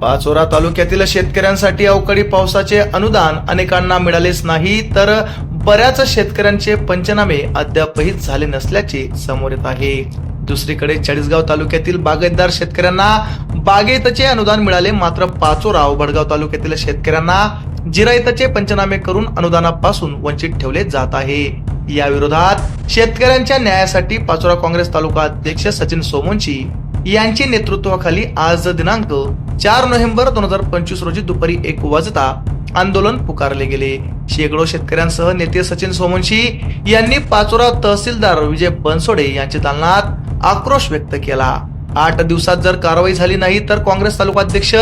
पाचोरा तालुक्यातील शेतकऱ्यांसाठी अवकाळी पावसाचे अनुदान अनेकांना मिळालेच नाही, तर बऱ्याच शेतकऱ्यांचे पंचनामे अद्यापही झाले नसल्याचे समोर येत आहे. दुसरीकडे चाळीसगाव तालुक्यातील बागायतदार शेतकऱ्यांना बागायतीचे अनुदान मिळाले, मात्र पाचोरा व भडगाव तालुक्यातील शेतकऱ्यांना जिरायतीचे पंचनामे करून अनुदानापासून वंचित ठेवले जात आहे. या विरोधात शेतकऱ्यांच्या न्यायासाठी पाचोरा काँग्रेस तालुका अध्यक्ष सचिन सोमवंशी यांच्या नेतृत्वाखाली आज दिनांक 4 नोव्हेंबर 2025 रोजी दुपारी 1 वाजता आंदोलन पुकारले गेले. शेकडो शेतकऱ्यांसह नेते सचिन सोमवंशी यांनी पाचोरा तहसीलदार विजय बनसोडे यांच्या दालनात आक्रोश व्यक्त केला. 8 दिवसात जर कारवाई झाली नाही तर काँग्रेस तालुका अध्यक्ष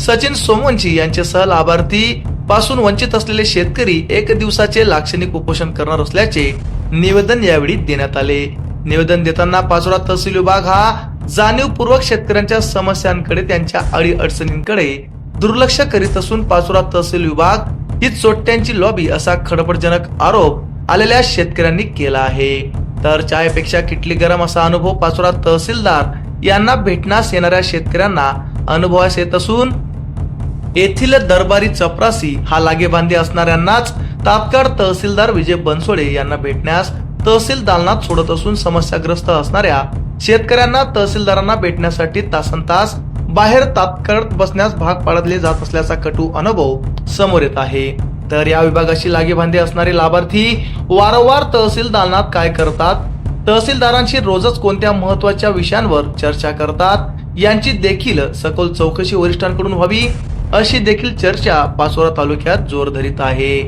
सचिन सोमवंशी यांच्यासह लाभार्थी पासून वंचित असलेले शेतकरी 1 दिवसाचे लाक्षणिक उपोषण करणार असल्याचे निवेदन यावेळी देण्यात आले. निवेदन देताना पाचोरा तहसील विभाग हा जाणीवपूर्वक शेतकऱ्यांच्या समस्यांकडे, त्यांच्या अडीअडचणींकडे दुर्लक्ष करीत असून पाचोरा तहसील विभाग ही चोट्यांची लॉबी असा खडबडजनक आरोप आलेल्या शेतकऱ्यांनी केला आहे. तर चायपेक्षा किटली गरम असा अनुभव पाचोरा तहसीलदार यांना भेटण्यास येणाऱ्या शेतकऱ्यांना अनुभवास येत असून येथील दरबारी चपरासी हा लागेबांधे असणाऱ्यांनाच तात्काळ तहसीलदार विजय बनसोडे यांना भेटण्यास तहसील दालनात सोडत असून समस्याग्रस्त असणाऱ्या शेतकऱ्यांना तहसीलदारांना भेटण्यासाठी तासनतास बाहेर तात्काळ बसण्यास भाग पाडले जात असल्याचा कटू अनुभव समोर येत आहे. तर या विभागाशी लागेबांधे असणारे लाभार्थी वारंवार तहसील दालनात काय करतात, तहसीलदारांशी रोजच कोणत्या महत्वाच्या विषयांवर चर्चा करतात, यांची देखील सखोल चौकशी वरिष्ठांकडून व्हावी अशी देखील चर्चा पाचोरा तालुक्यात जोर धरीत आहे.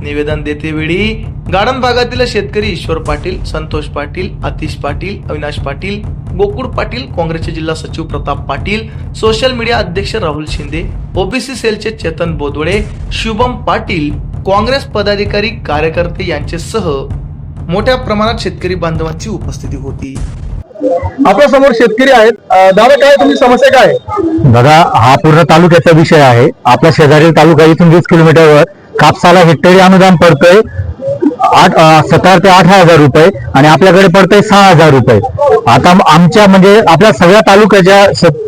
निवेदन देतेवेळी गार्डन भागातील शेतकरी ईश्वर पाटील, संतोष पाटील, आतिश पाटील, अविनाश पाटील, गोकुळ पाटील, काँग्रेसचे जिल्हा सचिव प्रताप पाटील, सोशल मीडिया अध्यक्ष राहुल शिंदे, ओबीसी सेलचे चेतन बोदवळे, शुभम पाटील, काँग्रेस पदाधिकारी, कार्यकर्ते यांच्यासह मोठ्या प्रमाणात शेतकरी बांधवांची उपस्थिती होती. आपल्या समोर शेतकरी आहेत. दादा, काय तुमची समस्या काय? दादा, हा पूर्ण तालुक्याचा विषय आहे. आपल्या शेजारील तालुका इथून 20 किलोमीटरवर कापसाला हेक्टरी अनुदान पडतंय 17 ते 18,000 रुपये आणि आपल्याकडे पडतंय 6,000 रुपये. आता आमच्या म्हणजे आपल्या सगळ्या तालुक्याच्या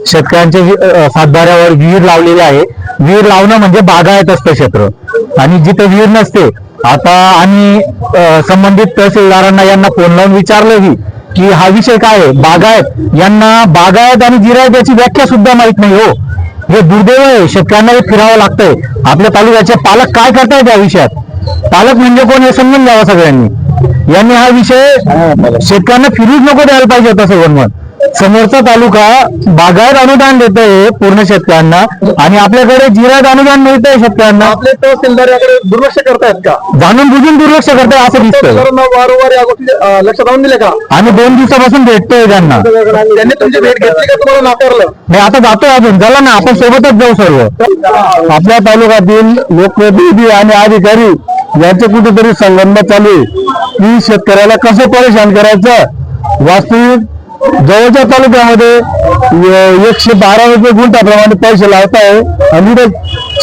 शेतकऱ्यांच्या सातबाऱ्यावर विहीर लावलेली आहे. विहीर लावणं म्हणजे बागायत असतं क्षेत्र, आणि जिथे विहीर नसते, आता आम्ही संबंधित तहसीलदारांना यांना फोन लावून विचारलं की हा विषय काय आहे. बागायत यांना बागायत आणि जिरायतीची व्याख्या सुद्धा माहित नाही हो. हे दुर्दैव आहे. शेतकऱ्यांना फिरावं लागतंय. आपल्या तालुक्याचे पालक काय करतायत या विषयात? पालक म्हणजे कोण हे समजून घ्यावं सगळ्यांनी. यांनी हा विषय शेतकऱ्यांना फिरूच नको द्यायला पाहिजे होता. सगळं समोरचा तालुका बागायत अनुदान देत आहे पूर्ण शेतकऱ्यांना, आणि आपल्याकडे जिरायत अनुदान मिळत आहे शेतकऱ्यांना. आपले तहसीलदार याकडे दुर्लक्ष करतायत का? जाणून बुजून दुर्लक्ष करताय असं दिसतं. वारंवार या गोष्टी लक्षात आणून दिले का? आम्ही 2 दिवसापासून भेटतोय त्यांना. त्यांनी तुमची भेट घेतली का? तुम्हाला नाकारलं? नाही, आता जातोय अजून. चला ना, आपण सोबतच जाऊ सर्व. आपल्या तालुक्यातील लोकप्रतिनिधी आणि अधिकारी यांचे कुठेतरी संगनमत चालू आहे की शेतकऱ्याला कसं परेशान करायचं. वास्तविक जवळच्या तालुक्यामध्ये 112 रुपये गुंठाप्रमाणे पैसे लावताय आणि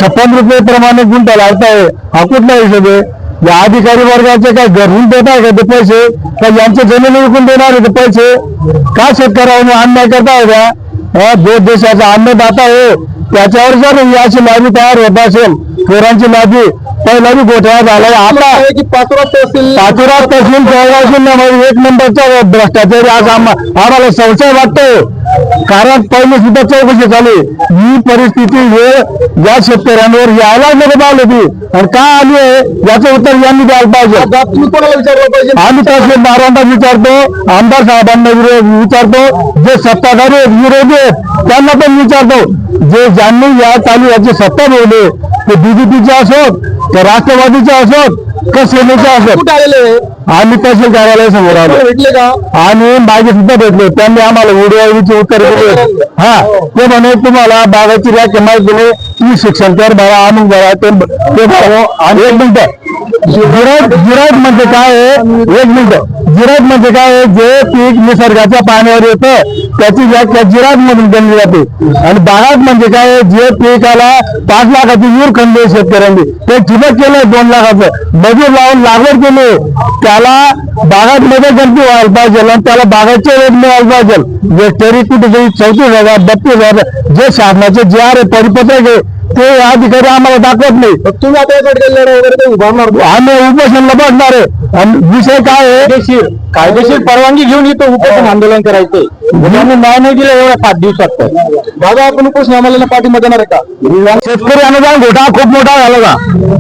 56 रुपये प्रमाणे गुंठा लावताय. हा कुठला हिशोब आहे? या अधिकारी वर्गाचे काय घरून देत आहे का ते पैसे, का यांच्या जमिनी विकून देणार आहे ते पैसे? का शेतकऱ्यांनी अन्याय करताय का? जो देशाचा अन्नदाता आहे त्याच्यावर जर याची लाभी तयार होत असेल, पोरांची लाभी पहिला बी घोटाळा झालाय. आता पाचोरा तहसील 1 नंबरचा भ्रष्टाचारी आज आम्हाला संशय वाटतोय. कारण पहिले सुद्धा चौकशी झाली. ही परिस्थिती वेळ या शेतकऱ्यांवर यायला नको आली होती, आणि का आली आहे याचं उत्तर यांनी द्यायला पाहिजे. तुम्ही कोणाला विचारलं पाहिजे? आम्ही तहसीलदारांना विचारतो, आमदार साहेबांना विचारतो, जे सत्ताधारी विरोधी आहेत त्यांना पण विचारतो. ज्यांनी या तालुक्याची सत्ता मिळवली, ते बीजेपीचे असोत, ते राष्ट्रवादीचे असोत, का सेनेचे असोत, कुठे आलेले? आम्ही तहसील कार्यालयासमोर आलो. भेटले का? आणि मागे सुद्धा भेटलो. त्यांनी आम्हाला व्हिडिओची उत्तर दिले. हा, ते म्हणे तुम्हाला बागाची व्याख्या माहिती दिली, तुम्ही शिक्षण कर बाबा, अमुक बाबा ते बाबा. आणि 1 मिनिट, जिरायत म्हणजे काय आहे? 1 मिनिट, जिरायत म्हणजे काय आहे? जे पीक निसर्गाच्या पाण्यावर येतं त्याची व्याख्या जिरायत मधून केली जाते. आणि बागायत म्हणजे काय? जे पिकाला 5 लाखाची विहीर खणली शेतकऱ्यांनी, ते ठिबक केलंय 2 लाखाचं, मजूर लावून लागवड केली, त्याला बागायत मध्ये गणती व्हायला पाहिजे आणि त्याला बागायचे रेट मिळायला पाहिजे. हेक्टरी कुठेतरी 34,000 32,000 जे शासनाचे जे आर परिपत्रक आहे ते अधिकारी आम्हाला दाखवत नाही. तुम्ही आता यासाठी लढा वगैरे काही उभारणार आम्ही उपोषणला बसणार आहे. आणि विषय काय आहे, कायदेशीर परवानगी घेऊन इथं उपोषण आंदोलन करायचंय. त्यांनी न्याय नाही दिला एवढ्या 5 दिवसात. दादा आपण उपोषण आम्हाला पाठिंबा देणार आहे का? शेतकरी अनुदान घोटाळा खूप मोठा झाला का?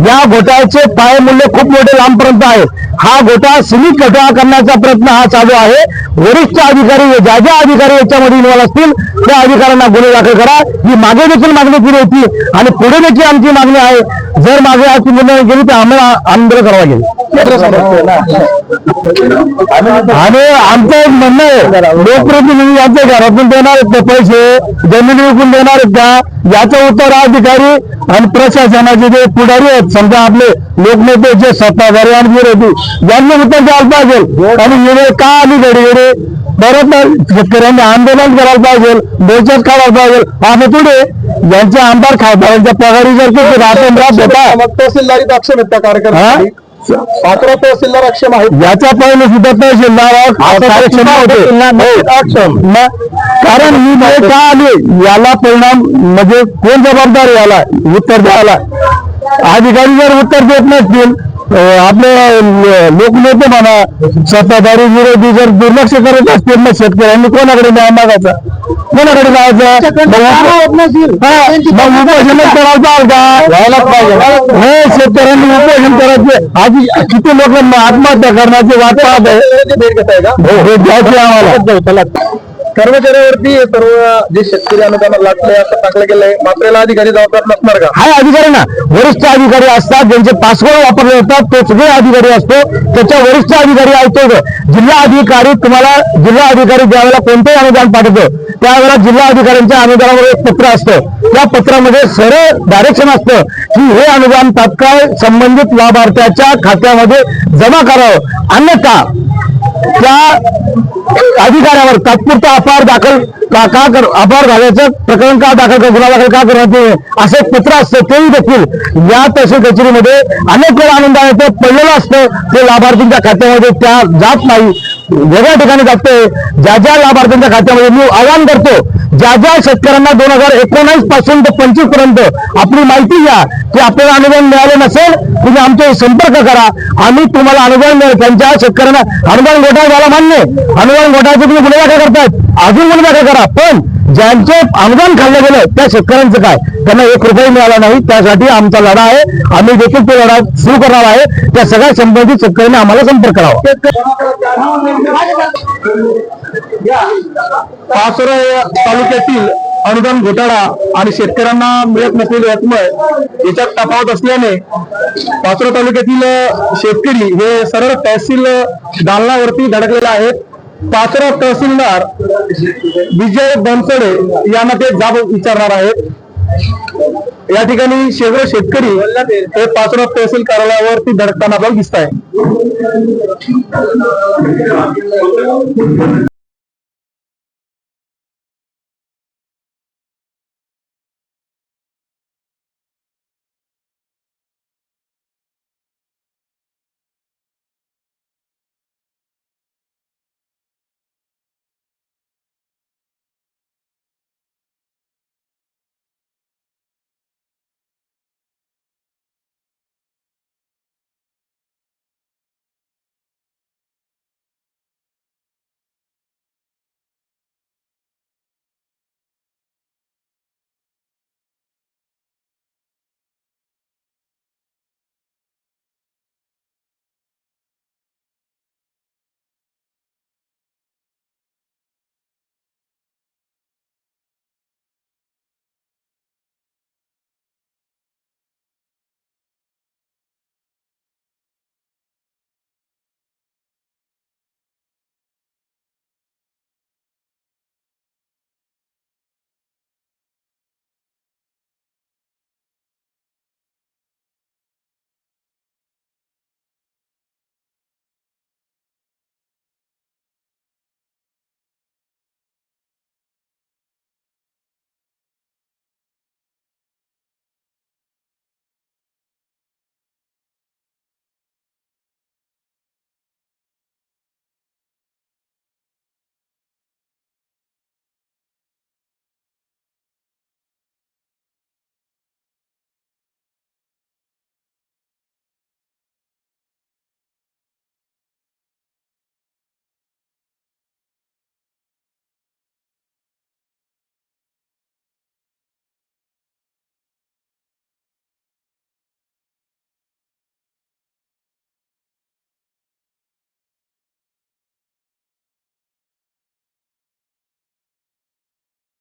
या घोटाळ्याचे पाय मूल्य खूप मोठे लांबपर्यंत आहे. हा घोटाळा सीमित घोटाळा करण्याचा प्रयत्न हा चालू आहे. वरिष्ठ अधिकारी ज्या ज्या अधिकारी याच्यामध्ये इन्व्हॉल्व असतील त्या अधिकाऱ्यांना गुन्हे दाखल करा. ही मागे देखील मागणी केली होती आणि पुढे देखील आमची मागणी आहे. जर मागे आजची निर्णय गेली तर आम्हाला आंदोलन करावं लागेल. आणि आमचं एक म्हणणं आहे, लोकप्रतिनिधी यांच्या घरातून देणार आहेत का पैसे, जमिनी विकून देणार आहेत का, याचं उत्तर अधिकारी आणि प्रशासनाचे जे पुढारी आहेत, समजा आपले लोकनेते जे सत्ताधारी आणि विरोधी, यांनी उत्तर द्यायला पाहिजे. आणि वेळ का आली घडी परत ना शेतकऱ्यांनी आंदोलन करायला पाहिजे, मोर्चाच काढायला पाहिजे. आम्ही पुढे यांच्या आमदार खासदारांच्या पगारी जर ते राहून राहत होता. तहसीलदारीत आक्षेप आहेत त्या कार्यक्रमासाठी. पाचोरा तहसीलदार आक्षेप आहेत. याच्या पहिले सुद्धा तहसीलदार कार्यक्षम होते. कारण ही वेळ का आली याला परिणाम म्हणजे कोण जबाबदार याला उत्तर द्यायला? अधिकारी जर उत्तर देत नसतील, आपले लोकनेते म्हणा, सत्ताधारी विरोधी जर दुर्लक्ष करत असतील, मग शेतकऱ्यांनी कोणाकडे न्याय मागायचा, कोणाकडे जायचं? मग उपोषणच करायचं का? व्हायलाच पाहिजे. हे शेतकऱ्यांनी उपोषण करायचे. आधी किती लोक आत्महत्या करण्याची वाट पाहत आहे. हे द्यायचे आम्हाला. कर्मचाऱ्यावरती सर्व जे शेतकरी अनुदान लागले असं टाकलं गेलंय, मात्र याला अधिकारी जबाबदार नसणार का? हा अधिकारी ना, वरिष्ठ अधिकारी असतात ज्यांचे पासवर्ड वापरले जातात, ते सगळे अधिकारी असतो. त्याच्या वरिष्ठ अधिकारी असतो. जिल्हा अधिकारी तुम्हाला जिल्हा अधिकारी ज्यावेळेला कोणतेही अनुदान पाठवतो त्यावेळेला जिल्हा अधिकाऱ्यांच्या अनुदानावर एक पत्र असतं. त्या पत्रामध्ये सरळ डायरेक्शन असतं की हे अनुदान तात्काळ संबंधित लाभार्थ्याच्या खात्यामध्ये जमा करावं, अन्यथा त्या अधिकाऱ्यावर तात्पुरता अपहार झाल्याचं प्रकरण का दाखल गुन्हा दाखल का करण्यात असं एक पत्र असतं. तेही देखील या तहसील कचेरीमध्ये अनेक वेळा अनुदानाचं पडलेलं असतं. ते लाभार्थींच्या खात्यामध्ये त्या जात नाही, वेगळ्या ठिकाणी जाते. ज्या ज्या लाभार्थ्यांच्या खात्यामध्ये मी आवाहन करतो, ज्या ज्या शेतकऱ्यांना 2019 पासून ते 25 पर्यंत आपली माहिती घ्या की आपल्याला अनुदान मिळाले नसेल, तुम्ही आमचे संपर्क करा, आम्ही तुम्हाला अनुदान मिळेल. त्यांच्या शेतकऱ्यांना अनुदान घोटाळा झाला मान्य, अनुदान घोटाळ्याचे तुम्ही गुन्हे दाखल करतायत, अजून गुन्हे दाखल करा. पण ज्यांचे अनुदान खाल्लं गेलं त्या शेतकऱ्यांचं काय? त्यांना 1 रुपया मिळाला नाही. त्यासाठी आमचा लढा आहे. आम्ही देखील तो लढा सुरू करणार आहे. त्या सगळ्या संबंधित शेतकऱ्यांनी आम्हाला संपर्क करावा. पाचोरा तालुक्यातील अनुदान घोटाळा आणि शेतकऱ्यांना मिळत नसलेली रक्कम याच्यात तफावत असल्याने पाचोरा तालुक्यातील शेतकरी हे सरळ तहसील दालनावरती धडकलेले आहेत. पाचोरा तहसीलदार विजय बनसोडे यांना ते जाब विचारणार आहेत. या ठिकाणी शेकडो शेतकरी हे पाचोरा तहसील कार्यालयावरती धडकताना आपल्याला दिसत आहे.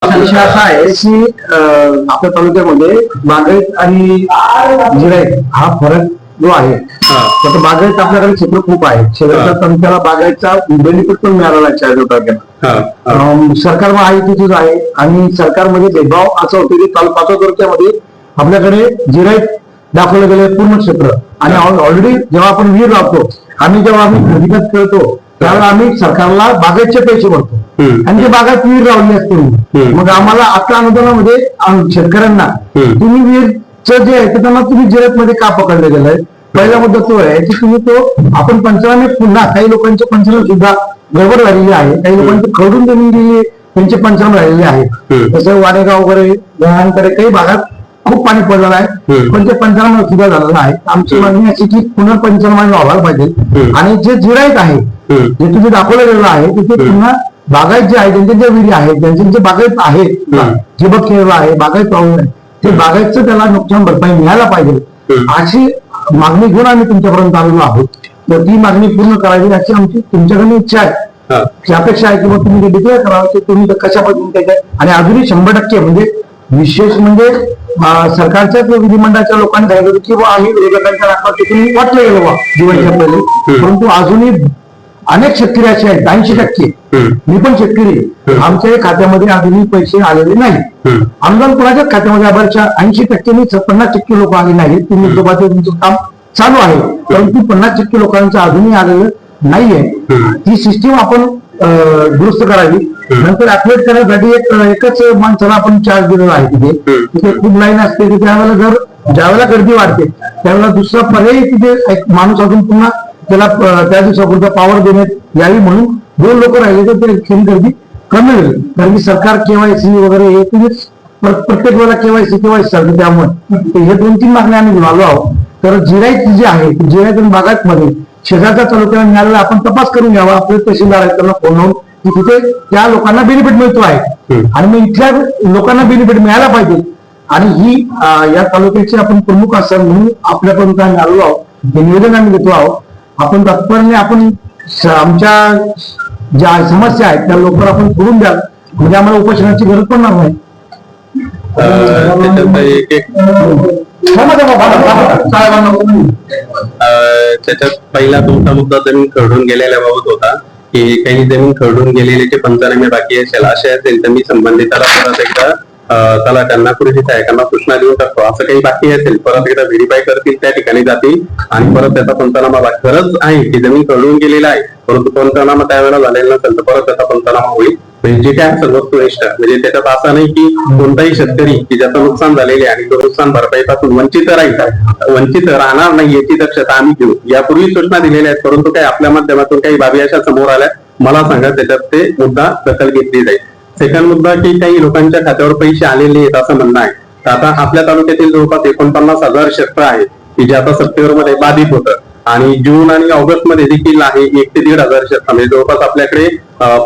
विषय असा आहे की आपल्या तालुक्यामध्ये बागायत आणि जिरायत हा फरक जो आहे, तर बागायत आपल्याकडे क्षेत्र खूप आहे. शेजारच्या तालुक्याला बागायतचा बेनिफिट पण मिळालेला आहे चाळीसगाव तालुक्याला. सरकार महायुतीचीच आहे आणि सरकारमध्ये भेदभाव असा होतो की पाचव्या तालुक्यामध्ये आपल्याकडे जिरायत दाखवलं गेलं पूर्ण क्षेत्र आणि ऑलरेडी जेव्हा आपण विहीर लावतो, जेव्हा आम्ही खरेदीत करतो त्यावेळेला आम्ही सरकारला बागायतचे पैसे भरतो आणि ते बागायत विहीर लावली असते. मग आम्हाला आता अनुदानामध्ये शेतकऱ्यांना तुम्ही विहीरचं जे आहे ते त्यांना तुम्ही जिरायतमध्ये का पकडलं गेलंय? पहिला मुद्दा तो आहे की तुम्ही तो आपण पंचनामे पुन्हा काही लोकांचे पंचनामे सुद्धा गडबड झालेली आहे, काही लोकांची खरडून जमीन गेली त्यांचे पंचनामे झालेले आहेत. तसं वाडेगाव वगैरे घरांकडे काही भागात खूप पाणी पडलेलं आहे, पण ते पंचनामा सुद्धा झालेलं आहे. आमची मागणी अशी की पुनर्पंचनामा व्हायला पाहिजे आणि जे जिरायत आहे जे तुम्ही दाखवलं गेलेलं आहे तिथे पुन्हा बागायत जे आहे त्यांचे जे विहिरी आहेत त्यांचे जे बागायत आहेत, ठिबक केलेलं आहे, बागायत पाहून ते बागायतचं त्याला नुकसान भरपाई मिळायला पाहिजे अशी मागणी घेऊन आम्ही तुमच्यापर्यंत आलेलो आहोत. तर ती मागणी पूर्ण करावी अशी आमची तुमच्याकडे इच्छा आहे. ती अपेक्षा आहे की मग तुम्ही ते डिक्लेअर करावं की तुम्ही कशा पद्धतीने त्याच्यात आणि अजूनही 100% म्हणजे विशेष म्हणजे सरकारच्या विधिमंडळाच्या लोकांनी सांगितलं की आम्ही विरोधकांच्या राखा तुम्ही वाटलं गेलं बा दिवाळीच्या पहिले, परंतु अजूनही अनेक शेतकरी असे आहेत 80%. मी पण शेतकरी, आमच्या खात्यामध्ये अजूनही पैसे आलेले नाही. अनुदान कोणाच्याच खात्यामध्ये अभरच्या 80% 50% लोक आले नाहीत. तुम्ही तुमचं काम चालू आहे परंतु 50% लोकांचं अजूनही आलेलं नाहीये. ती सिस्टीम आपण दुरुस्त करावी. नंतर ऍप्लेट करण्यासाठी एकच माणसाला आपण चार्ज दिलेला आहे. तिथे खूप लाईन असते की त्यावेळेला ज्यावेळेला गर्दी वाढते त्यावेळेला दुसरा पर्याय तिथे एक माणूस अजून पुन्हा त्याला त्या दिवसापुरता पॉवर देण्यात यावी म्हणून 2 लोक राहिले तर ते गर्दी कमी होईल. कारण की सरकार केवायसी वगैरे हे तुम्ही प्रत्येक वेळेला केवायसी चालते. त्यामुळे हे 2-3 मागण्या आम्ही आलो आहोत. तर जिरायत जी आहे जिरायत आणि बागायत मध्ये शेजारच्या तालुक्याला मिळालेला आपण तपास करून घ्यावा. आपले तहसीलदार आहेत त्यांना फोन लावून की तिथे त्या लोकांना बेनिफिट मिळतो आहे आणि मग इथल्या लोकांना बेनिफिट मिळायला पाहिजे. आणि ही या तालुक्याचे आपण प्रमुख असाल म्हणून आपल्यापर्यंत आम्ही आलो आहोत. हे निवेदन आम्ही देतो आहोत. आपण तत्परने आपण आमच्या ज्या समस्या आहेत त्या लवकर आपण सोडून द्याल म्हणजे आम्हाला उपोषणाची गरज पडणार नाही. त्याच्यात पहिला तुमचा मुद्दा जमीन खरडून गेलेल्याबाबत होता की काही जमीन खरडून गेलेले पंचनामे बाकी असेल असे असेल तर मी संबंधिताला परत एकदा त्याला त्यांना कृषी सहाय्यकांना सूचना देऊ शकतो. असं काही बाकी असेल परत एकदा व्हेरीफाय करतील त्या ठिकाणी जातील आणि परत त्याचा पंचनामा गरज आहे की जमीन खरडून गेलेला आहे परंतु पंचनामा त्यावेळेला झालेला नसेल तर परत त्याचा पंचनामा होईल. म्हणजे जे काय असेल वस्तुनिष्ठ म्हणजे त्याच्यात असं नाही की कोणताही शेतकरी की ज्याचं नुकसान झालेले आणि तो नुकसान भरपाईपासून वंचित राहायचा वंचित राहणार नाही याची दक्षता आम्ही घेऊ. यापूर्वी सूचना दिलेल्या आहेत परंतु काही आपल्या माध्यमातून काही बाबी अशा समोर आल्या मला सांगा त्याच्यात ते मुद्दा दखल घेतली जाईल. सेकंड मुद्दा की काही लोकांच्या खात्यावर पैसे आलेले आहेत असं म्हणणं आहे. तर आता आपल्या तालुक्यातील जवळपास 49,000 क्षेत्र आहे की जे आता सप्टेंबर मध्ये बाधित होतं आणि जून आणि ऑगस्ट मध्ये देखील आहे 1 ते 1,500 क्षेत्र म्हणजे जवळपास आपल्याकडे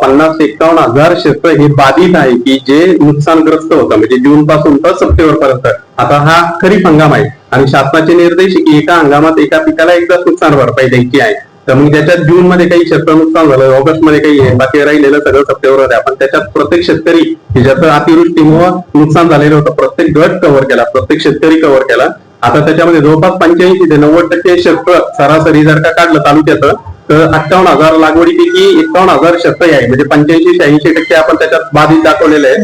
50-51,000 क्षेत्र हे बाधित आहे की जे नुकसानग्रस्त होतं म्हणजे जून पासून तर सप्टेंबर पर्यंत. आता हा खरीप हंगाम आहे आणि शासनाचे निर्देश की एका हंगामात एका पिकाला एकदाच नुकसान भरपाई द्यायची आहे. तर मग त्याच्यात जून मध्ये काही क्षेत्र नुकसान झालं ऑगस्ट मध्ये काही बाकी राहिलेलं सगळं सप्टेंबर मध्ये आपण त्याच्यात प्रत्येक शेतकरी की ज्याचं अतिवृष्टीमुळे नुकसान झालेलं होतं प्रत्येक गट कव्हर केला प्रत्येक शेतकरी कव्हर केला. आता त्याच्यामध्ये जवळपास 85 ते 90% क्षेत्र सरासरी जर का काढलं तालुक्याचं तर 58,000 लागवडीपैकी 51,000 क्षेत्र आहे म्हणजे 85-86% आपण त्याच्यात बाधित दाखवलेले आहे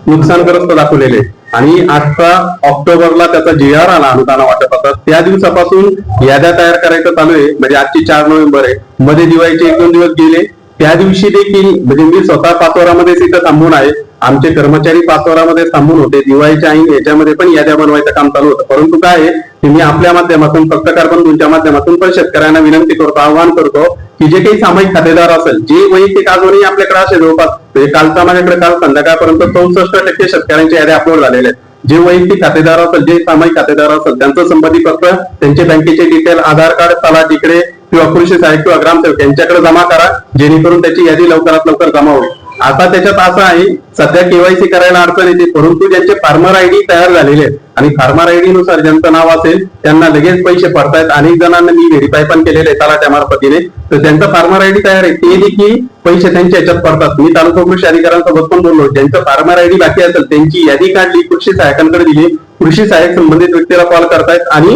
नुकसानग्रस्त दाखवलेले. आणि 8 ऑक्टोबरला त्याचा GR आला अनुदान वाटपाचा त्या दिवसापासून याद्या तयार करायचं चालू आहे. म्हणजे आजची 4 नोव्हेंबर आहे मध्ये दिवाळीचे 1-2 दिवस गेले त्या दिवशी देखील म्हणजे मी स्वतः पाचोरामध्ये तिथं थांबून आहे आमचे कर्मचारी पाचोरामध्ये थांबून होते दिवाळीच्या आणि याच्यामध्ये पण याद्या बनवायचं काम चालू होतं. परंतु काय आहे मी आपल्या माध्यमातून पत्रकार बंधूंच्या माध्यमातून पण शेतकऱ्यांना विनंती करतो आवाहन करतो की जे काही सामायिक खातेदार असेल जे वैयक्तिक अजूनही आपल्याकडे असे जवळपास म्हणजे कालचा माझ्याकडे काल संध्याकाळपर्यंत 64% शेतकऱ्यांच्या याद्या अपलोड झालेल्या आहेत. जे वैयक्तिक खातेदार असेल जे सामायिक खातेदार असेल त्यांचं संबंधित पत्र त्यांचे बँकेचे डिटेल आधार कार्ड तलाठीकडे किंवा कृषी सहाय्यक किंवा ग्रामसेवक यांच्याकडे जमा करा जेणेकरून त्याची यादी लवकरात लवकर जमा होईल. आता त्याच्यात असं आहे, सध्या केवायसी करायला अडचण येते, परंतु ज्यांचे फार्मर आयडी तयार झालेले आहेत आणि फार्मर आयडी नुसार ज्यांचं नाव असेल त्यांना लगेच पैसे पडतायत. अनेक जणांना मी व्हेरीफाय पण केलेले आहे तलाठ्या मार्फतीने, तर त्यांचं फार्मर आयडी तयार आहे, ते देखील पैसे त्यांच्या याच्यात पडतात. मी तालुका कृषी अधिकाऱ्यांसोबत पण बोललो, ज्यांचं फार्मर आयडी बाकी असेल त्यांची यादी काढली, कृषी सहाय्यकांकडे दिली, कृषी सहाय्यक संबंधित व्यक्तीला कॉल करतायत आणि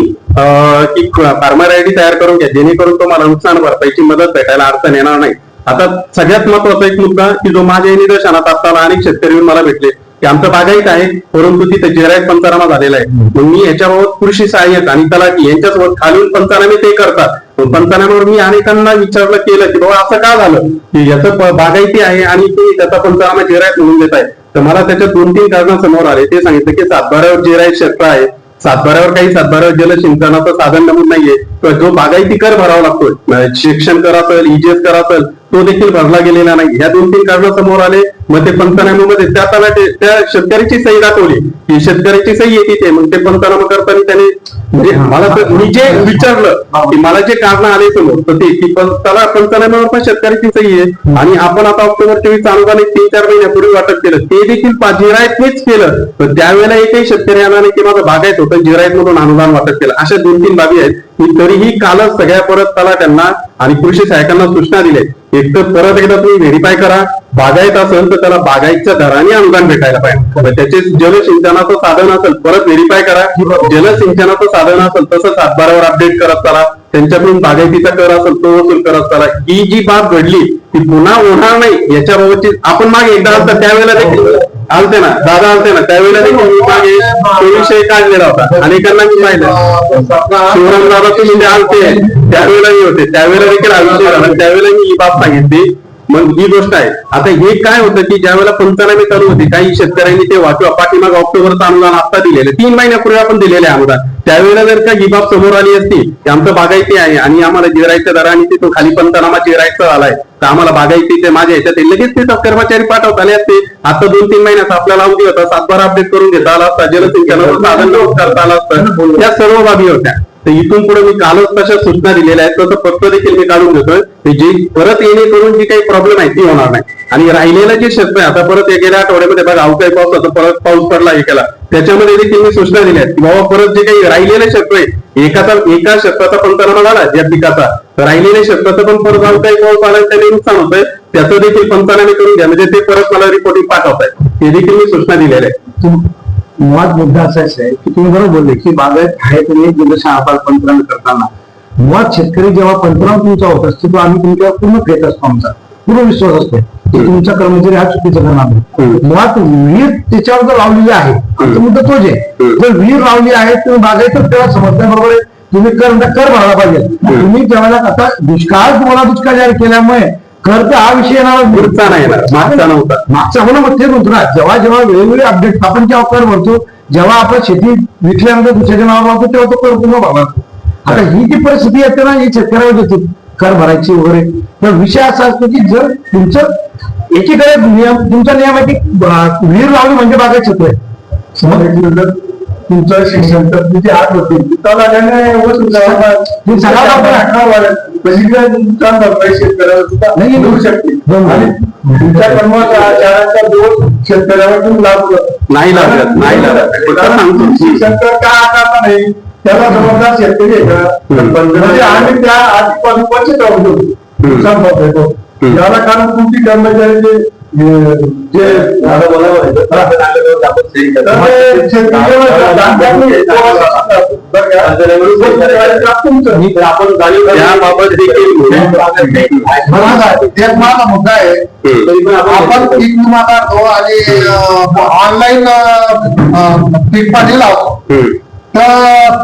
की फार्मर आयडी तयार करून घ्या, जेणेकरून तुम्हाला नुकसान भरपाईची मदत भेटायला अडचण येणार नाही. आता सगळ्यात महत्वाचा एक मुद्दा की जो माझ्या निदर्शनात असताना अनेक शेतकरी मला भेटले की आमचं बागायत आहे, परंतु तिथे जिरायत पंचनामा झालेला आहे. मग मी याच्याबाबत कृषी सहाय्यक आणि तलाठी यांच्यासोबत खालून पंचनामे ते करतात. पंचनाम्यावर मी अनेकांना विचारलं केलं की बाबा असं का झालं की याचं बागायती आहे आणि तुम्ही त्याचा पंचनामा जिरायत म्हणून देत आहे. तर मला त्याच्यात 2-3 कारण समोर आले. ते सांगितलं की सातबाऱ्यावर जिरायत क्षेत्र आहे, सातबाऱ्यावर काही सातबाऱ्यावर जलसिंचनाचं साधन नमूद नाहीये, किंवा जो बागायती कर भरावा लागतोय, शिक्षण कर असेल, इजेस कर असेल, तो देखील भरला गेलेला नाही. ह्या 2-3 कारण समोर आले. मग ते पंचनाम्यामध्ये त्या शेतकऱ्याची सही दाखवली की शेतकऱ्याची सही आहे तिथे. मग ते पंचनामा करताना त्याने म्हणजे मला मी जे विचारलं की मला जे कारण आले समोर, तर ते की त्याला पंचनाम्यावर पण शेतकऱ्याची सही आहे आणि आपण आता ऑक्टोबर 24 अनुदान 3-4 महिन्यापूर्वी वाटप केलं, ते देखील जिरायतनेच केलं. तर त्यावेळेला एकही शेतकरी आला नाही की माझं बागायत होतं, जिरायत मधून अनुदान वाटप केलं. अशा 2-3 बाबी आहेत की तरीही कालच सगळ्या परत त्याला त्यांना आणि कृषी सहाय्यकांना सूचना दिल्या. एक तर परत एकदा तुम्ही व्हेरीफाय करा, बागायत असेल तर त्याला बागायतच्या दराने अनुदान भेटायला पाहिजे. त्याचे जलसिंचनाचं साधन असेल परत व्हेरीफाय करा, जलसिंचनाचं साधन असेल तसं सातबारावर अपडेट करत चला, त्यांच्याकडून बागायतीचा कर असेल तो वसूल करत चला. ही जी बाब घडली ती पुन्हा होणार नाही याच्याबाबतची आपण मागे एकदा आलता त्यावेळेला देखील आलते ना दादा, आलते ना त्यावेळेला देखील मागे तो विषय काढलेला होता. अनेकांना मी पाहिलं, शिवराम दादा तुम्ही आलते त्यावेळेला मी होते, त्यावेळेला देखील हा विषय झाला, त्यावेळेला मी ही बाब सांगितली. मग ही गोष्ट आहे. आता हे काय होतं की ज्या वेळेला पंचनामे चालू होते काही शेतकऱ्यांनी ते वाचवा पाठीमाग ऑक्टोबरचं अनुदान आता दिलेलं 3 महिन्यापूर्वी आपण दिलेले अनुदान, त्यावेळेला जर का ही बाब समोर आली असती की आमचं बागायती आहे आणि आम्हाला जिरायच्या दराने तिथून खाली पंचनामा जिरायचं आलाय तर आम्हाला बागायतीचे माझ्या ह्याच्यात लगेच ते कर्मचारी पाठवता आले असते. आता 2-3 महिन्यात आपल्याला अवधी होता, सातबारा अपडेट करून घेता आला असता, जलसिंचनाचं साधन नमूद करता आलं असतं, या सर्व बाबी होत्या. तर इथून पुढे मी कालच तशा सूचना दिलेल्या आहेत, तसं पत्र देखील मी काढून घेतोय जे परत येणे करून जी काही प्रॉब्लेम आहे ती होणार नाही. आणि राहिलेलं जे क्षेत्र आहे आता परत गेल्या आठवड्यामध्ये बघा अवकाळी पावसाचा परत पाऊस पडला हे केला, त्याच्यामध्ये देखील मी सूचना दिल्या आहेत की बाबा परत जे काही राहिलेलं क्षेत्र आहे एका क्षेत्राचा पंचनामा झाला या पिकाचा, राहिलेल्या क्षेत्राचं पण परत अवकाळी पाऊस आला त्याने नुकसान होतंय, त्याचं देखील पंचनामे करून घ्या, म्हणजे ते परत मला रिपोर्टिंग पाठवताय, हे देखील मी सूचना दिलेल्या आहे. मुळात मुद्दा असाच आहे की तुम्ही बरोबर बोलले की बागायत आहे तुम्ही जलशहापाल पंचनामे करताना मुळात शेतकरी जेव्हा पंचनामा तुमचा होत असतो तो आम्ही तुमच्यावर पूर्ण फेट असतो, आमचा पूर्ण विश्वास असतो की तुमचा कर्मचारी हा चुकीचा करणार नाही. मुळात विहीर त्याच्यावर जर लावलेली आहे आमचा मुद्दा तोच आहे, जर विहीर लावली आहे तुम्ही बागायतच त्याला समजण्याबरोबर आहे तुम्ही कर भरायला पाहिजे. तुम्ही ज्यावेळेला आता दुष्काळ तुम्हाला दुष्काळ जाहीर केल्यामुळे कर तर हा विषय येणार पुढचा नाही येणार, मागचा नव्हता, मागचा म्हणून मग तेच होतो ना. जेव्हा वेगवेगळे अपडेट आपण जेव्हा कर भरतो, जेव्हा आपण शेती विकल्यानंतर दुसऱ्याच्या नावावर लावतो तेव्हा तो कर पूर्ण भरला. आता ही जी परिस्थिती येते ना ही शेतकऱ्यावर येते कर भरायची वगैरे, तर विषय असा असतो की जर तुमचं एकीकडे नियम तुमचा नियम आहे की विहीर लावली म्हणजे बागायत क्षेत्र आहे, तुमचं शिक्षण तर तुझी आठ होती मिळू शकते आणि तुमच्या कर्मचाऱ्यांचा दोष शेतकऱ्यावर लागत नाही. शिक्षण तर का आकारता नाही त्याला जबाबदार शेतकरी आहे का? म्हणजे आम्ही त्या आधीपासून वंचित राहतो याला कारण तुमची कर्मचारी जे माझा मुद्दा आहे आपण पीक विमा काढतो आणि ऑनलाईन पीक पाणी लावतो, तर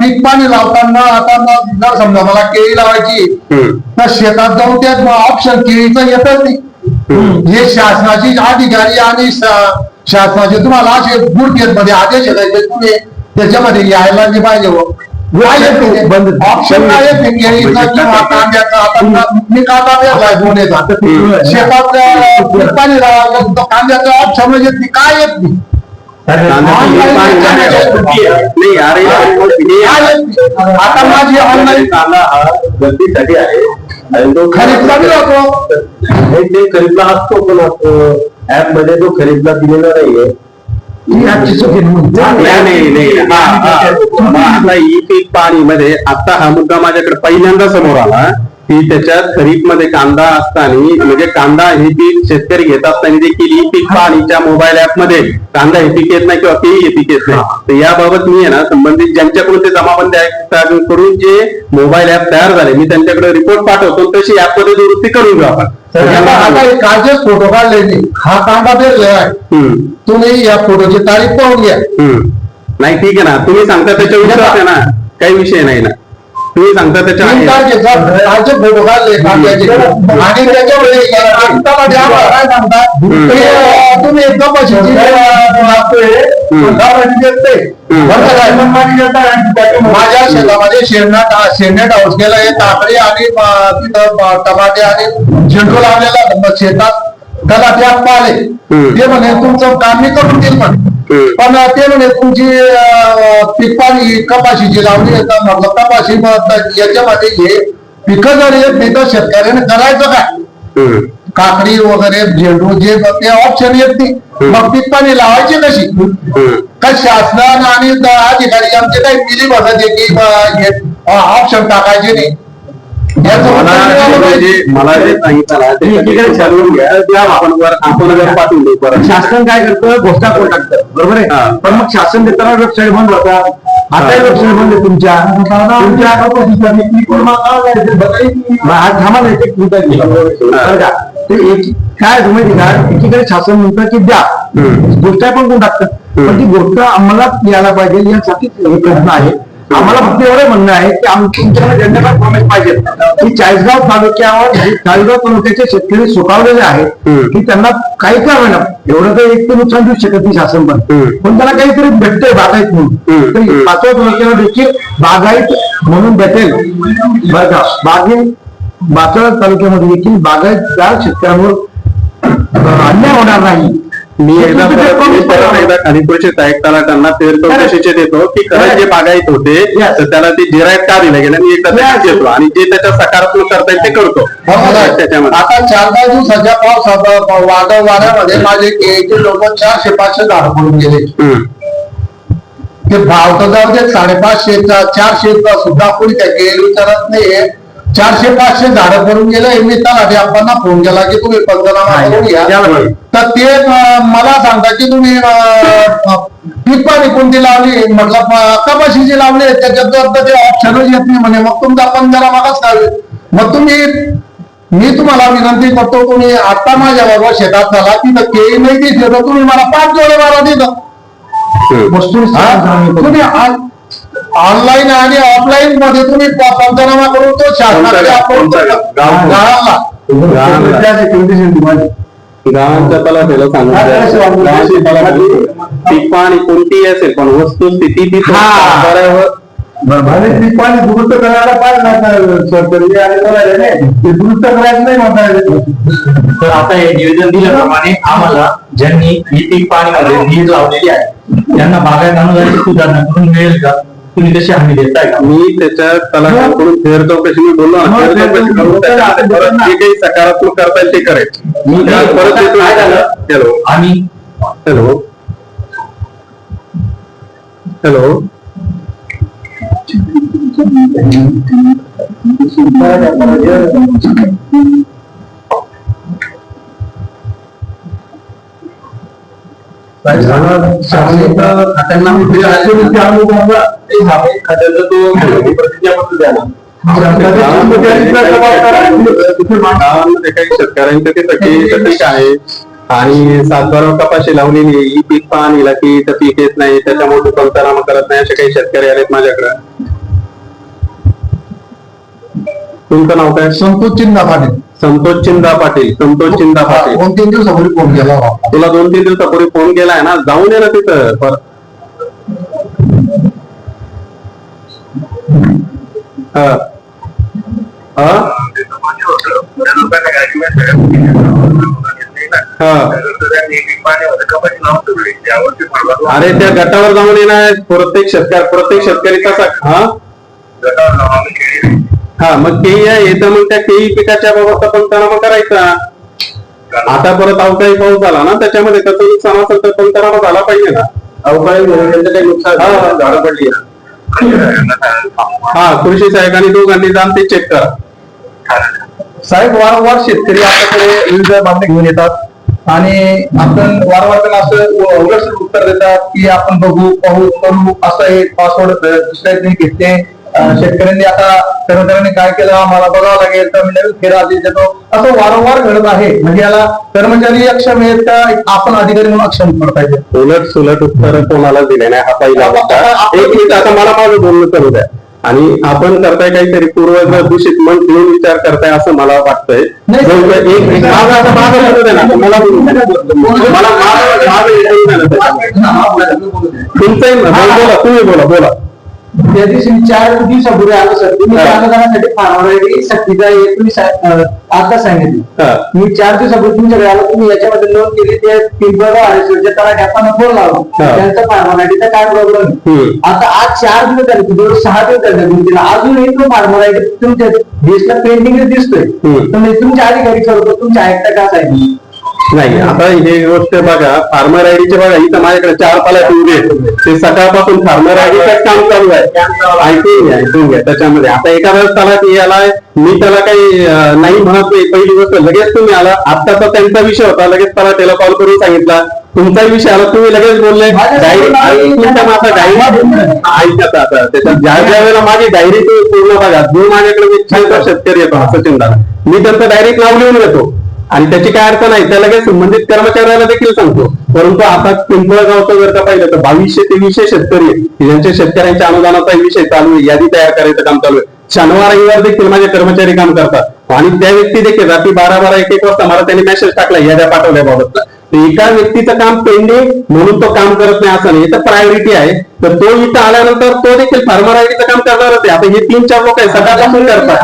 पीक पाणी लावताना आता जर समजा मला केळी लावायची तर शेतात जाऊन त्यात ऑप्शन केळीचं येतच नाही. हे शासनाची अधिकारी आणि शासनाचे तुम्हाला असे गुडकेमध्ये आदेश येतात तुम्ही त्याच्यामध्ये यायला नाही पाहिजे. ऑप्शन काय येते केळीचा किंवा कांद्याचा, आता मी कांदा वेगळा पुण्याचा शेतात पीक पाणी लावायचं कांद्याचा ऑप्शन म्हणजे ती काय येत नाही. आता माझी ऑनलाईन गलतीसाठी आहे आणि तो खरीप चालू राहतो ते खरीपला असतो पण ऍप मध्ये जो खरेदीदार दिलेला नाहीये नाही आता ई पीक पाणी मध्ये आता हा मुद्दा माझ्याकडे पहिल्यांदा समोर आला की त्याच्यात खरीप मध्ये कांदा असताना म्हणजे कांदा हे पीक शेतकरी घेत असताना देखील ई पीक पाणीच्या मोबाईल ऍप मध्ये कांदा हे पीक येत नाही किंवा केळी हे पीक येत नाही. तर याबाबत मी आहे ना संबंधित ज्यांच्याकडून ते जमाबंदी आयुक्तांकडून जे मोबाईल ऍप तयार झाले मी त्यांच्याकडे रिपोर्ट पाठवतो तशी ऍप मध्ये दुरुस्ती करून घेऊ आपण. कालचेच फोटो काढले हा कांदा पेरलेला आहे तुम्ही या फोटोची तारीख पाहून घ्या. नाही ठीक आहे ना तुम्ही सांगता त्याच्या विश्वास आहे ना काही विषय नाही ना तुम्ही सांगता त्याच्या कालचे फोटो काढले कांद्याचे आणि त्याच्यामध्ये काय सांगतात तुम्ही एकदम माझ्या शेतामध्ये शेणनेट हाऊस केलं हे काकडी आणि तिथं टमाटे आणि झेंडू लावलेला शेतात त्याला त्या पाले ते म्हणे तुमचं काम मी करून देईल पण ते म्हणे तुमची पीक पाणी कपाशीची लावली म्हटलं कपाशी याच्यामध्ये हे पिकं जर येत नाही तर शेतकऱ्याने करायचं काय काकडी वगैरे झेंडू जे ते ऑप्शन येत नाही मग पीक पाणी लावायची कशी का शासन आणि अधिकारी आमचे काही मिली बसत की ऑप्शन टाकायचे नाही. मला जे सांगितलं शासन काय करतं घोषणा करून टाकतं बरोबर आहे पण मग शासन देताना वेबसाईट बंद होतात आता वेबसाईट बंद आहे तुमच्या थांबा काय माहिती का एकीकडे शासन म्हणतं की द्या गोष्ट पण करून टाकतं पण ती गोष्ट अंमलात यायला पाहिजे यासाठीच हे प्रश्न आहे. आम्हाला फक्त एवढं म्हणणं आहे की तुमच्याकडे जनतेला प्रॉमिस पाहिजे की चाळीसगाव तालुक्याचे शेतकरी सुखावलेले आहेत की त्यांना काही का होईना एवढं तर एक तर नुकसान देऊ शकत नाही शासन पण त्यांना काहीतरी भेटतंय बागायत म्हणून तर 5व्या तालुक्याला देखील बागायत म्हणून भेटेल बरं का. 5व्या तालुक्यामध्ये देखील बागायतदार शेतकऱ्यांवर अन्याय होणार नाही. मी एकदा खालीपूरचे तलाट्यांना फेर चौकशीचे देतो की खरंच जे बागायत होते तर त्याला ते जिरायत का दिलं गेलं मी एकदा देतो आणि जे त्याच्या सकारात्मक करता येईल ते करतो त्याच्यामध्ये. आता 4-5 दिवसाच्या पावसात वाऱ्यामध्ये माझे केळीचे लोक 400-500 झाड पडून गेले ते भाव तर जाऊ दे 550चा 400चा सुद्धा कोणी त्या केळी विचारत नाहीये 400-500 झाडं पडून गेले मी तलाठी आपण फोन केला की तुम्ही पंचनामा करून घ्या तर ते मला सांगता की तुम्ही पीक पाणी कोणती लावली म्हटलं कपाशीची लावली त्याच्यात ते ऑप्शनच येत नाही म्हणे मग तुमचा पंचनामाच करावे. मग मी तुम्हाला विनंती करतो तुम्ही आता माझ्या बरोबर शेतात झाला तिथं केळी नाही दिसले तर तुम्ही मला 5 जोडे मारा तिथं वस्तू तुम्ही ऑनलाईन आणि ऑफलाईन मध्ये तुम्ही पंचनामा करून तो गावांच्या तलाठ्याला सांगितलं पीक पाणी कोणतीही असेल पण वस्तुस्थिती ती पीक पाणी दुरुस्त करायला पाहिजे सरकारी आणि ते दुरुस्त करायचं नाही म्हणता. तर आता हे निवेदन दिल्याप्रमाणे आम्हाला ज्यांनी पीक पाणी वीज लावलेली आहे त्यांना बागायत अनुदानाची सुधारणा करून मिळेल का तुम्ही तशी हमी देताय का? मी त्याच्या तलाठ्याकडून फेर चौकशी मी बोललो ना फेर चौकशी करून त्याच्यामध्ये परत जे काही सकारात्मक करता येईल ते करेल. मी परत येतो. हॅलो आम्ही हॅलो हॅलो गावांमध्ये काही शेतकऱ्यांचं ते सटीक आहे आणि 7-12 कपाशी लावलेली ही पीक पाणीला की तर पीक येत नाही त्याच्यामुळे पंचनामा करत नाही असे काही शेतकरी आलेत माझ्याकडे. तुमचं नाव काय? संतोष चिंदा पाटील. संतोष चिंदा पाटील. 2-3 दिवसापूर्वी फोन केला तुला 2-3 दिवसापूर्वी फोन केलाय ना जाऊन ये ना तिथं अरे त्या गटावर जाऊन येणार प्रत्येक शेतकरी कसा हा मग केळी आहे तर मग त्या केळी पिकाच्या बाबत पंचनामा करायचा आता परत अवकाळी पाऊस झाला ना, त्याच्यामध्ये त्याचं नुकसान असेल तर पंचनामा झाला पाहिजे ना. अवकाळी त्यांचं काही नुकसान झालं पडली ना. हा, कृषी सहाय्यकांनी दोघांनी जाऊन ते चेक करा. साहेब, वारंवार शेतकरी आपल्याकडे विविध मागणी घेऊन येतात आणि आपण वारंवार त्यांना असं उलट उत्तर देतात की आपण बघू पाहू करू असं आहे. पासवर्ड दुसऱ्या घेते. शेतकऱ्यांनी आता कर्मचाऱ्यांनी काय केलं आम्हाला बघावं लागेल तर मी नवीन फेरा आदेश देतो असं वारंवार घडत आहे. म्हणजे याला कर्मचारी अक्षम आहेत का आपण अधिकारी म्हणून अक्षम करता येते? उलट सुलट उत्तर कोणाला दिले नाही हा पहिला मुद्दा. एक मिनिट, आता मला माझं बोलणं करू द्या. आणि आपण करताय काहीतरी पूर्व दूषित मन घेऊन विचार करताय असं मला वाटतंय. एक मिनिट, मला बोलू द्या ना. मला तुमचंही बोला, तुम्ही बोला. त्या दिवशी 4 दिवसापूर्वी आलो सर. तुम्ही अनुदानासाठी फार्मर सक्तीचा तुम्ही आता सांगितली. मी 4 दिवसापूर्वी तुमच्याकडे आलो. तुम्ही याच्यामध्ये नोंद केली. ते पिंपळगाव हरिश्चंद्र तलाठी फोन लावलो त्यांचा फार्मर आयडीचा काय प्रॉब्लेम. आता आज 4 दिवस झाले, 6 दिवस झाले. अजूनही तो फार्मर आयडी तुमच्या देशला पेंडिंगच दिसतोय. तर तुमच्या अधिकारी करतो तुमच्या ऐकता का सांगितलं नाही. आता ही गोष्ट बघा, फार्मर आयडीचे बघा, इथं माझ्याकडे 4 पाला उभे ते सकाळपासून फार्मर आयडीचं काम चालू आहे. ऐकून घ्या त्याच्यामध्ये. आता एखाद्या तलाठी याला मी त्याला काही नाही म्हणत नाही. पहिली गोष्ट, लगेच तुम्ही आला. आत्ताचा त्यांचा विषय होता, लगेच तलाठीला कॉल करून सांगितला. तुमचाही विषय आला, तुम्ही लगेच बोलले डायरी ऐकत. आता त्याच्यात ज्या वेळेला माझी डायरी पूर्ण बघा, जो माझ्याकडे शेतकरी येतो सचिन दादा, मी त्यांचं डायरेक्ट नाव लिहून घेतो आणि त्याची काय अर्थ नाही. त्या लगेच संबंधित कर्मचाऱ्याला देखील सांगतो. परंतु आता पिंपळगावचं जर का पाहिलं तर 2200 ते 20 शेतकरी आहेत ज्यांच्या शेतकऱ्यांच्या अनुदानाचा विषय चालू आहे. यादी तयार करायचं काम चालू आहे. शनिवार रविवार देखील माझे कर्मचारी काम करतात आणि त्या व्यक्ती देखील रात्री 12-12, 1-1 वाजता मला त्यांनी मेसेज टाकला याद्या पाठवल्याबाबतला. एका व्यक्तीचं काम पेंडिंग म्हणून तो काम करत नाही असं नाही. तर प्रायोरिटी आहे. तर तो इथं आल्यानंतर तो देखील फार्मर आयडीचं काम करणारच आहे. आता हे 3-4 लोक आहेत सकाळपासून करतात.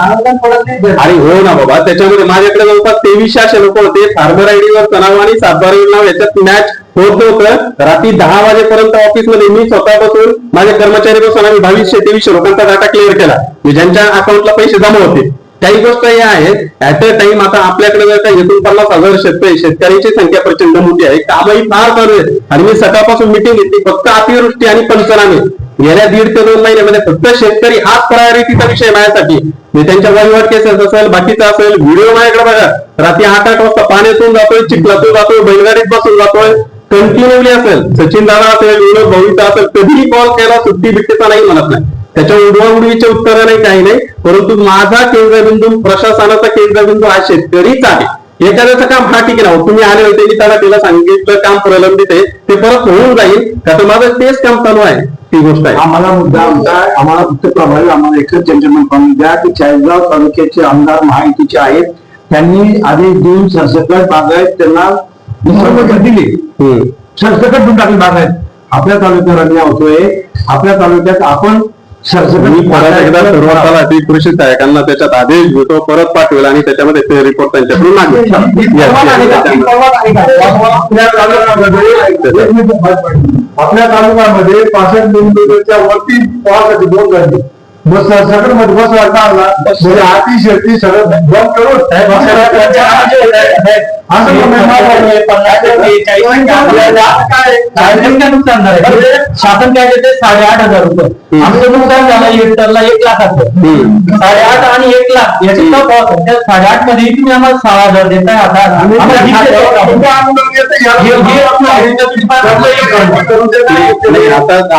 अरे हो ना बाबा, त्याच्यामध्ये माझ्याकडे जवळपास 23 असे लोक होते. फार्मर आयडीवर नाव आणि 7/12 नाव याच्यात मॅच होत होतं. रात्री 10 वाजेपर्यंत ऑफिसमध्ये मी स्वतः बसून माझ्या कर्मचारी बसून आम्ही 2200-2300 लोकांचा डाटा क्लिअर केला. ज्यांच्या अकाउंटला पैसे जमा होते. काही गोष्ट या आहेत ऍट अ टाइम. आता आपल्याकडे जर का 49,000 शेतकऱ्यांची संख्या प्रचंड मोठी आहे. कामही फार चालू आहे आणि मी सकाळपासून मिटिंग घेतली. फक्त अतिवृष्टी आणि पंचनामे गेल्या 1.5 ते 2 महिन्यामध्ये फक्त शेतकरी हाच प्रायोरिटीचा विषय माझ्यासाठी. मी त्यांच्या वहिवाट केसेस असेल, बाकीचा असेल, व्हिडिओ माझ्याकडे बघा. रात्री 8-8 वाजता पाण्यातून जातोय, चिखलातून जातोय, बैलगाडीत बसून जातोय. कंटिन्युअली असेल, सचिन दादा असेल, विनोद भाऊचा असेल, कधीही कॉल केला सुट्टी बिट्टीचा नाही म्हणत नाही. त्याच्या उडवाउडवीचे उत्तर नाही, काही नाही. परंतु माझा केंद्रबिंदू, प्रशासनाचा केंद्रबिंदू हा शेतकरीच आहे. एखाद्याचं काम हा ठीक आहे. तुम्ही आले होते, मी त्याला तिला सांगितलं काम प्रलंबित आहे, ते परत होऊन जाईल. का तर माझं तेच काम चालू आहे. ती गोष्ट आहे. आम्हाला मुद्दा आम्हाला फक्त प्रभावी आम्हाला एकच जंजमेंट करून द्या की चाळीसगाव तालुक्याचे आमदार महायुतीचे आहेत. त्यांनी आदेश देऊन सरसकट बागायत त्यांना दिली. सरसकट देऊन टाकली बागायत. आपल्या तालुक्यात अन्याय होतोय. आपल्या तालुक्यात आपण मी परत एकदा सुरुवाताला ती कृषी सहाय्यकांना त्याच्यात आदेश घेतो, परत पाठवेल आणि त्याच्यामध्ये ते रिपोर्ट त्यांच्याकडून मागेल. आपल्या तालुक्यामध्ये 65 किलोमीटरच्या वरती पावासाठी 2 गर्दी बस सगळं मध्ये बस वाटला म्हणजे आती शेती सगळं बंद करून शासन काय देते 8,500 रुपये. आमचं नुकसान झालं हेक्टरला 1 लाखाचं. 8.5 आणि 1 लाख याची 8.5 मध्ये तुम्ही आम्हाला 6,000 देताय. आता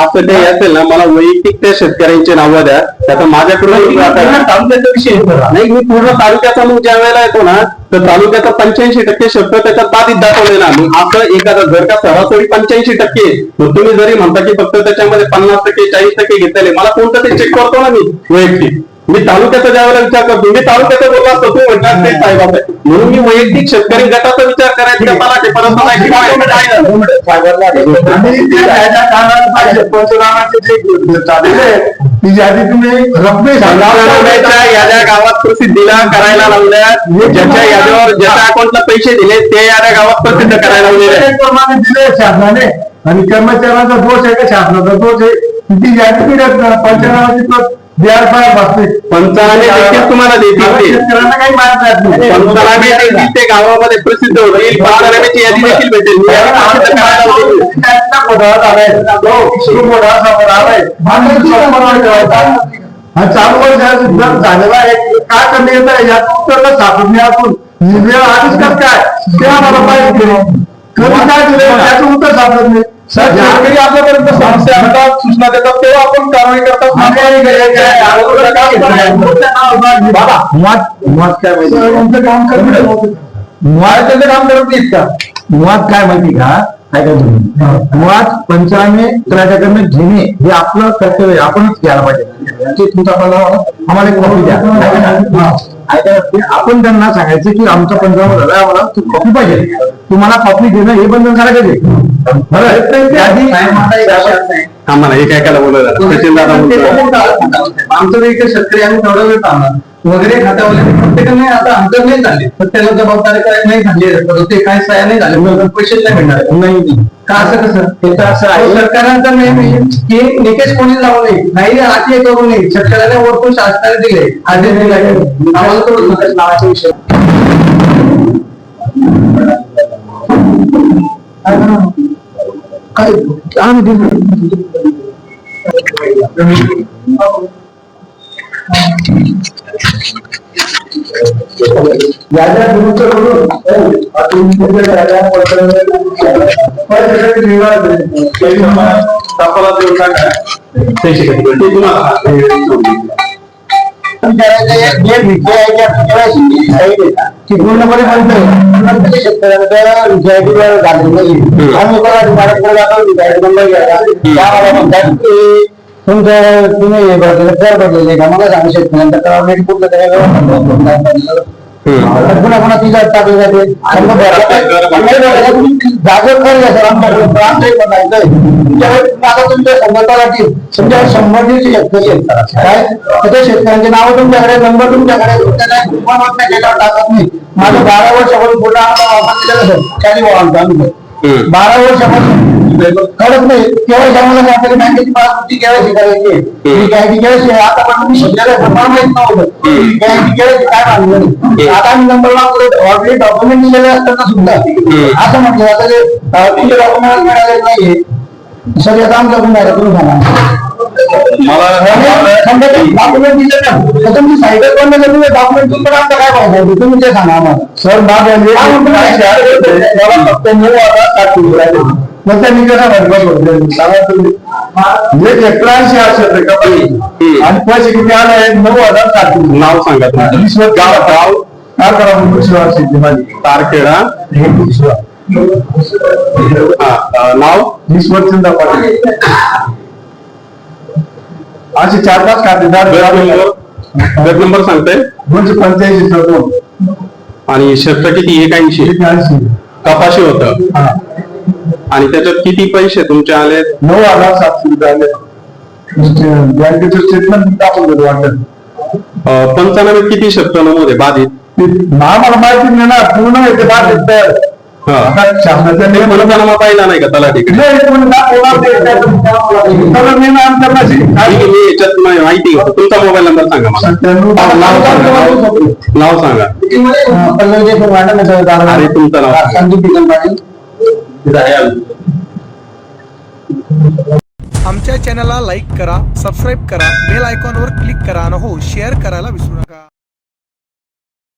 असं काही असेल ना, मला वैयक्तिक त्या शेतकऱ्यांची नावं द्या. आता माझ्याकडून तालुक्याचा विषय नाही. मी पूर्ण तालुक्याचा मग ज्या वेळेला येतो ना, तर तालुक्याचा 85% शब्द त्याच्यात बाधित दाखवलेला. असं एखादा जर का सरासरी 85%, मग तुम्ही जरी म्हणता की फक्त त्याच्यामध्ये 50%, 40% घेतलेले, मला कोणतं ते चेक करतो ना मी वैयक्तिक. मी तालुक्याचा ज्या वेळेला विचार करतो, मी तालुक्याचा बोलला असतो, तू म्हणतात ते साहेब आहे म्हणून मी वैयक्तिक शेतकरी गटाचा विचार करायचा. याद्या गावात प्रसिद्धीला करायला लावल्या. ज्याच्या याद्यावर ज्याच्या अकाउंटला पैसे दिले ते याद्या गावात प्रसिद्ध करायला लावले दिले शासनाने. आणि कर्मचाऱ्यांचा दोष आहे का शासनाचा दोष आहे? ती यादी पंचनामाची पंचनामे देखील तुम्हाला देतील ते. पंचनामे देखील ते गावामध्ये प्रसिद्ध होईल. पंचनाम्याची यादी देखील भेटेल. हा 4 वर्ष झालेला आहे. काय करणे येत आहे यात उत्तर सापडणे आपण निर्णय आधीच कसं काय ते आम्हाला पाहिजे. कधी काय दिलं त्याचं उत्तर सापडत नाही. शेतकरी आपल्यापर्यंत समस्या आणतात, सूचना देतात, तेव्हा आपण कारवाई करतात. बाबा मुळात काय माहिती काम करत मुळात त्याचं काम करत नाहीत का? मुळात काय माहिती का? ऐका तुम्ही, मुळात पंचनामे तलाट्याकडनं घेणे हे आपलं कर्तव्य आहे. आपणच घ्यायला पाहिजे. तुमचा आम्हाला एक कॉपी द्या. आपण त्यांना सांगायचं की आमचा पंचनामा झाला, आम्हाला कॉपी पाहिजे. तुम्हाला कॉपी देणं हे बंधनकारक आहे. आम्हाला एक ऐकायला बोलवलं आमचं एक शेतकरी आम्ही थोडा वेळ थांबणार वगैरे खात्यावर प्रत्येकाने आता अंतर नाही झाले तर त्याला जबाबदारी करायला नाही झाली. ते काय सह्या नाही झाले, पैसे नाही मिळणार नाही का? असं कसं त्याचं असं आहे सरकारांचा नेहमी की निकेश कोणी लावू नये, नाही आधी करू नये. शेतकऱ्याने ओळखून शासनाने दिले, आधी दिले. आम्हाला तो निकेश नावाचा विषय काय पूर्णपणे म्हणतोय शेतकऱ्यांचा विद्यार्थीवर झालेलं नाही. आम्ही तुमचं तुम्ही बदलले का मला सांगू शेतकऱ्यांचा पुन्हा पुन्हा तिच्या टाकले जाते. जागृत आता तुमच्या संघटनासाठी समजा 100 शेतकरी आहेत काय त्या शेतकऱ्यांचे नाव तुमच्याकडे, नंबर तुमच्याकडे टाकत नाही. माझं 12 वर्षापासून पूर्ण वापर केलेलं 12 वर्षापासून कळत नाही. केवायसी आम्हाला आपल्याला बँकेची पासबुकची केवायसी करायची केवायसी आता पण मी शिकलेलं माहित नव्हतं केवायसी काय मानलं नाही. आता आम्ही नंबरला ऑलरेडी डॉक्युमेंट दिलेले असताना सुद्धा असं म्हटलं आता ते तुमचे डॉक्युमेंट मिळालेले नाहीये. सर याचा आमचा गुन्हा आहे, तुम्ही सांगा. डॉक्युमेंट दिले ना तर तुम्ही सायबर बंद करून डॉक्युमेंट तुमचं आमचं काय पाहिजे तुम्ही ते सांगा आम्हाला. सर फक्त 9,000 मग त्यांनी कसा म्हणजे 1180 असेल कंपनी आणि पैसे किती आले आहेत 9,000. नाव सांगा तुमचं. गाव काय करा माझी तारखेडा नाव विश्वचंदा पाटील. असे 4-5 खातेदार. गट नंबर सांगताय 285 आणि शर्त किती 81 कपाशी होतं आणि त्याच्यात किती पैसे तुमचे आले? 9,700 आले. बँकेचं स्टेटमेंट टाकून देतो वाटत. पंचनाम्यात किती शब्द नमूद आहे बाधित? आम्हाला माहिती नाही ना पूर्ण येते बाधित तर शासनाच्या पंचनामा पाहिला नाही का त्याला तिकडे? माहिती तुमचा मोबाईल नंबर सांगा मला. नाव सांगा. अरे तुमचं नाव संदीप पाटील. आमच्या चॅनलला लाईक करा, सबस्क्राईब करा, बेल आयकॉनवर क्लिक करा आणि हो शेअर करायला विसरू नका.